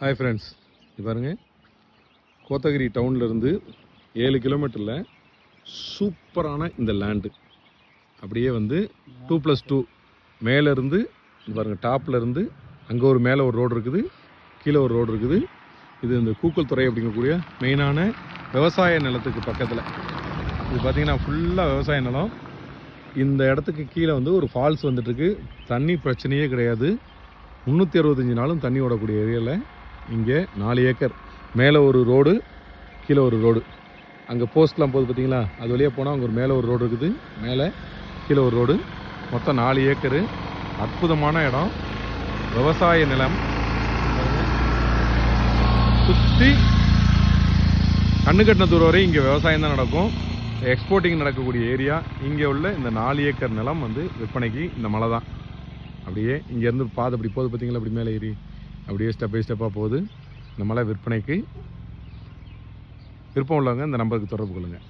Hi friends, இது பாருங்கள், கோத்தகிரி டவுன்லேருந்து 7 கிலோமீட்டரில் சூப்பரான இந்த லேண்டு அப்படியே வந்து 2+2 மேலேருந்து இது பாருங்கள், டாப்லேருந்து அங்கே ஒரு மேலே ஒரு ரோடு இருக்குது, கீழே ஒரு ரோடு இருக்குது. இது இந்த கூக்கல் துறை அப்படிங்கக்கூடிய மெயினான விவசாய நிலத்துக்கு பக்கத்தில். இது பார்த்திங்கன்னா ஃபுல்லாக விவசாய நிலம். இந்த இடத்துக்கு கீழே வந்து ஒரு ஃபால்ஸ் வந்துட்டுருக்கு. தண்ணி பிரச்சனையே கிடையாது. 365 நாளும் தண்ணி ஓடக்கூடிய ஏரியாவில் இங்கே 4 ஏக்கர் மேலே ஒரு ரோடு, கீழே ஒரு ரோடு. அங்கே போஸ்ட்லாம் போகுது பார்த்தீங்களா, அது வழியாக போனால் அங்கே ஒரு மேலே ஒரு ரோடு இருக்குது, மேலே கீழே ஒரு ரோடு. மொத்தம் 4 ஏக்கரு. அற்புதமான இடம், விவசாய நிலம். சுற்றி கண்ணு கட்டின தூரம் வரை இங்கே விவசாயம் தான் நடக்கும். எக்ஸ்போர்ட்டிங் நடக்கக்கூடிய ஏரியா. இங்கே உள்ள இந்த 4 ஏக்கர் நிலம் வந்து விற்பனைக்கு. இந்த மலை தான் அப்படியே இங்கேருந்து பாதை அப்படி போகுது பார்த்தீங்களா, அப்படி மேலே ஏறி அப்படியே ஸ்டெப் பை ஸ்டெப்பாக போகுது. இந்த மலை விற்பனைக்கு. விருப்பம் உள்ளவங்க இந்த நம்பருக்கு தொடர்பு கொள்ளுங்கள்.